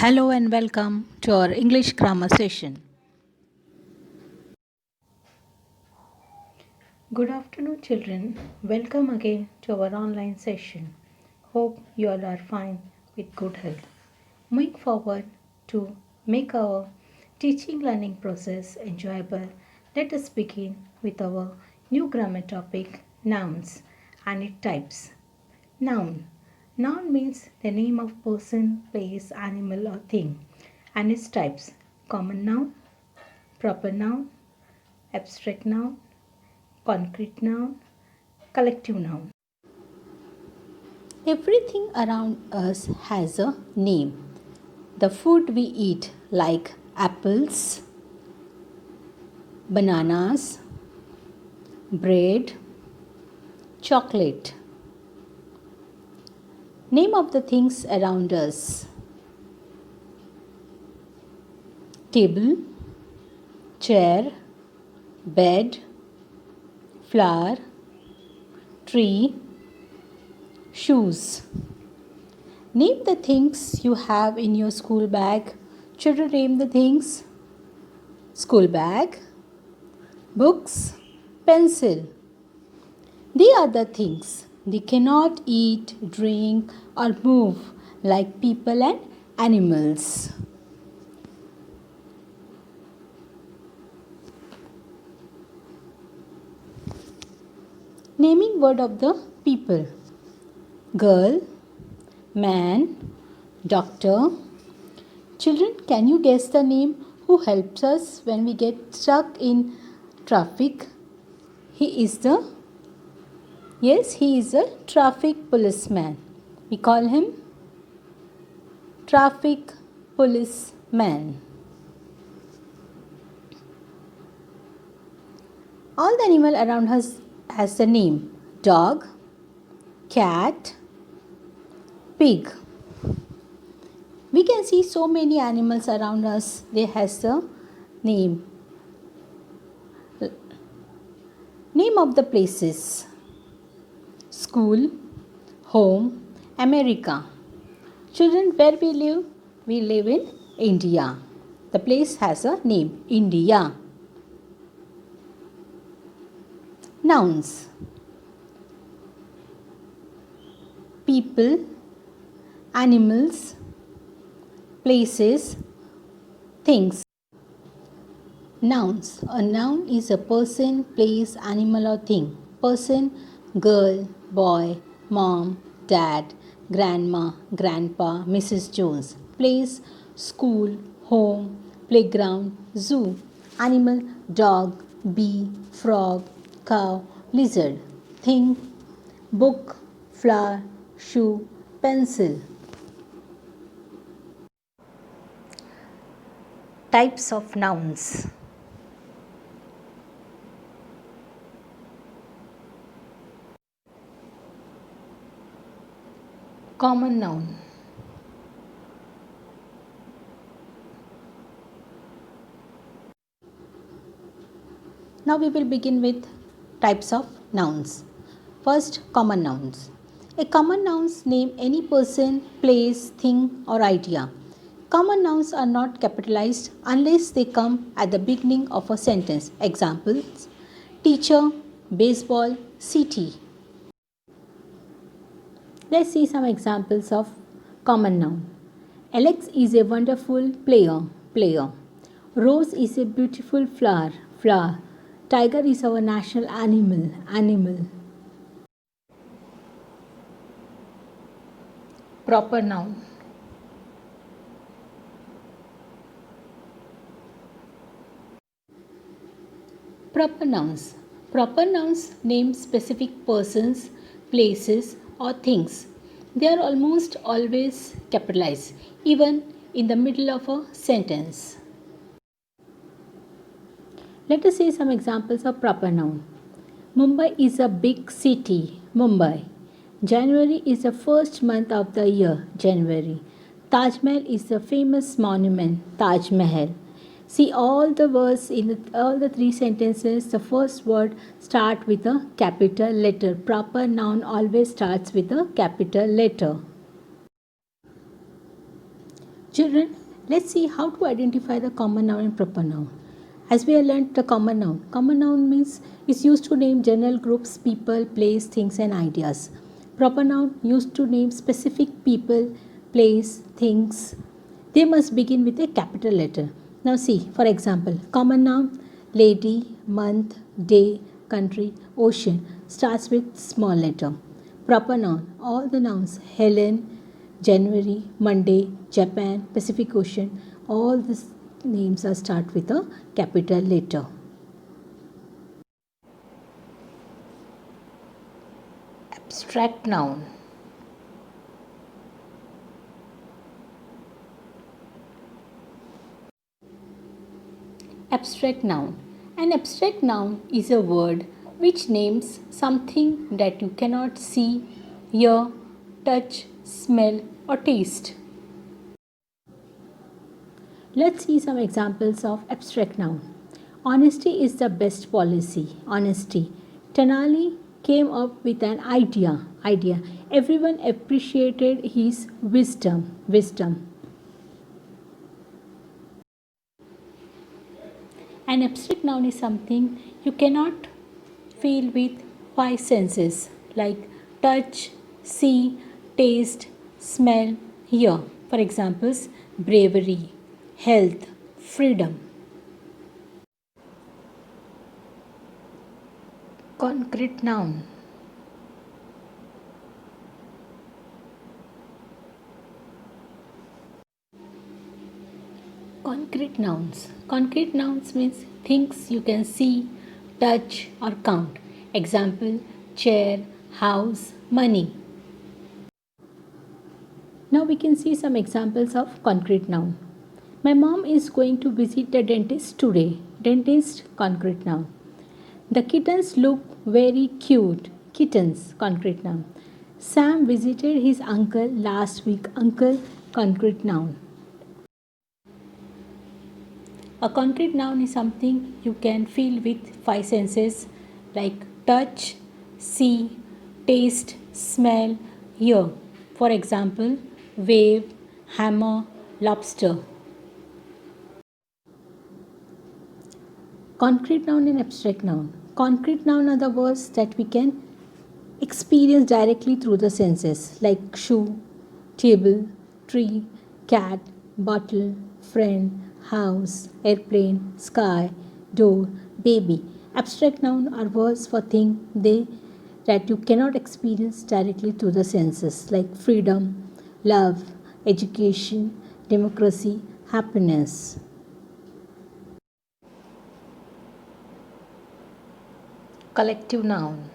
Hello and welcome to our English grammar session. Good afternoon, children. Welcome again to our online session. Hope you all are fine with good health. Moving forward to make our teaching learning process enjoyable, let us begin with our new grammar topic nouns and its types. Noun. Noun means the name of person, place, animal, or thing, and its types: common noun, proper noun, abstract noun, concrete noun, collective noun. Everything around us has a name. The food we eat, like apples, bananas, bread, chocolate. Name of the things around us: table, chair, bed, flower, tree, shoes. Name the things you have in your school bag. Children, name the things: school bag, books, pencil. They are the things. They cannot eat, drink, or move like people and animals. Naming word of the people: girl, man, doctor. Children, can you guess the name who helps us when we get stuck in traffic? He is the he is a traffic policeman. We call him traffic policeman. All the animal around us has the name: dog, cat, pig. We can see so many animals around us. They has the name. Name of the places: school, home, America. Children, where we live? We live in India. The place has a name: India. Nouns: people, animals, places, things. Nouns. A noun is a person, place, animal, or thing. Person: girl, boy, mom, dad, grandma, grandpa, Mrs. Jones. Place: school, home, playground, zoo. Animal: dog, bee, frog, cow, lizard. Thing: book, flower, shoe, pencil. Types of nouns: common noun. Now we will begin with types of nouns. First, common nouns. A common nouns name any person, place, thing, or idea. Common nouns are not capitalized unless they come at the beginning of a sentence. Examples: teacher, baseball, city. Let's see some examples of common noun. Alex is a wonderful player. Rose is a beautiful flower. Tiger is our national animal. Proper noun. Proper nouns. Proper nouns name specific persons, places, or things. They are almost always capitalized, even in the middle of a sentence. Let us see some examples of proper noun. Mumbai is a big city. Mumbai. January is the first month of the year. January. Taj Mahal is the famous monument. Taj Mahal. See all the words in all the three sentences. The first word start with a capital letter. Proper noun always starts with a capital letter. Children, let's see how to identify the common noun and proper noun. As we have learned the common noun. Common noun means is used to name general groups, people, place, things and ideas. Proper noun used to name specific people, place, things. They must begin with a capital letter. Now see, for example, common noun lady, month, day, country, ocean starts with small letter. Proper noun, all the nouns Helen, January, Monday, Japan, Pacific Ocean, all these names are start with a capital letter. Abstract noun. Abstract noun. An abstract noun is a word which names something that you cannot see, hear, touch, smell, or taste. Let's see some examples of abstract noun. Honesty is the best policy. Honesty. Tenali came up with an idea. Everyone appreciated his wisdom. An abstract noun is something you cannot feel with five senses like touch, see, taste, smell, hear. For examples, bravery, health, freedom. Concrete noun. Concrete nouns. Concrete nouns means things you can see, touch, or count. Example, chair, house, money. Now we can see some examples of concrete noun. My mom is going to visit the dentist today. Dentist, concrete noun. The kittens look very cute. Kittens, concrete noun. Sam visited his uncle last week. Uncle, concrete noun. A concrete noun is something you can feel with five senses like touch, see, taste, smell, hear. For example, wave, hammer, lobster. Concrete noun and abstract noun. Concrete noun are the words that we can experience directly through the senses like shoe, table, tree, cat, bottle, friend, house, airplane, sky, door, baby. Abstract noun are words for things that you cannot experience directly through the senses like freedom, love, education, democracy, happiness. Collective noun.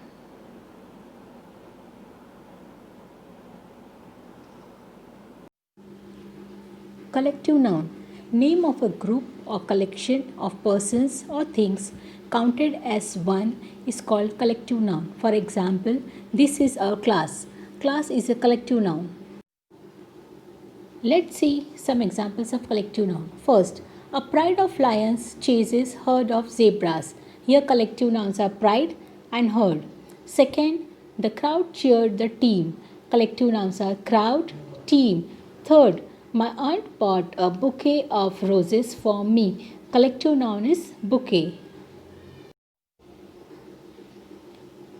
Collective noun. Name of a group or collection of persons or things counted as one is called collective noun. For example, this is our class. Class is a collective noun. Let's see some examples of collective noun. First, a pride of lions chases herd of zebras. Here collective nouns are pride and herd. Second, the crowd cheered the team. Collective nouns are crowd, team. Third, my aunt bought a bouquet of roses for me. Collective noun is bouquet.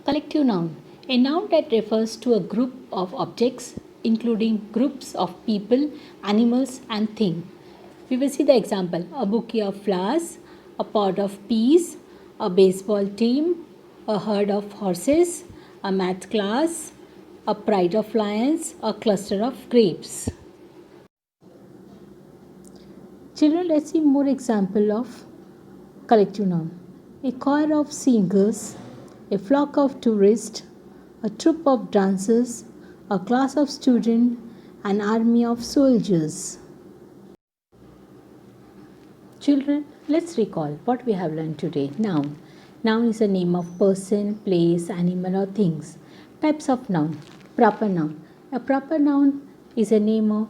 Collective noun. A noun that refers to a group of objects including groups of people, animals and things. We will see the example. A bouquet of flowers, a pod of peas, a baseball team, a herd of horses, a math class, a pride of lions, a cluster of grapes. Children, let's see more example of collective noun. A choir of singers, a flock of tourists, a troop of dancers, a class of students, an army of soldiers. Children, let's recall what we have learned today. Noun. Noun is a name of person, place, animal or things. Types of noun. Proper noun. A proper noun is a name of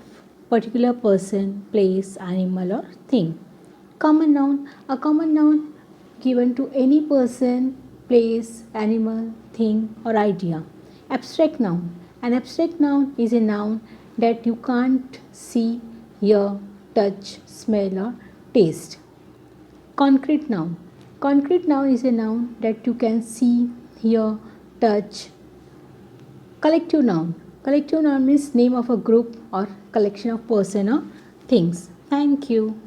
particular person, place, animal or thing. Common noun. A common noun given to any person, place, animal, thing or idea. Abstract noun. An abstract noun is a noun that you can't see, hear, touch, smell, or taste. Concrete noun. Concrete noun is a noun that you can see, hear, touch. Collective noun. Collective noun means name of a group or collection of person or things. Thank you.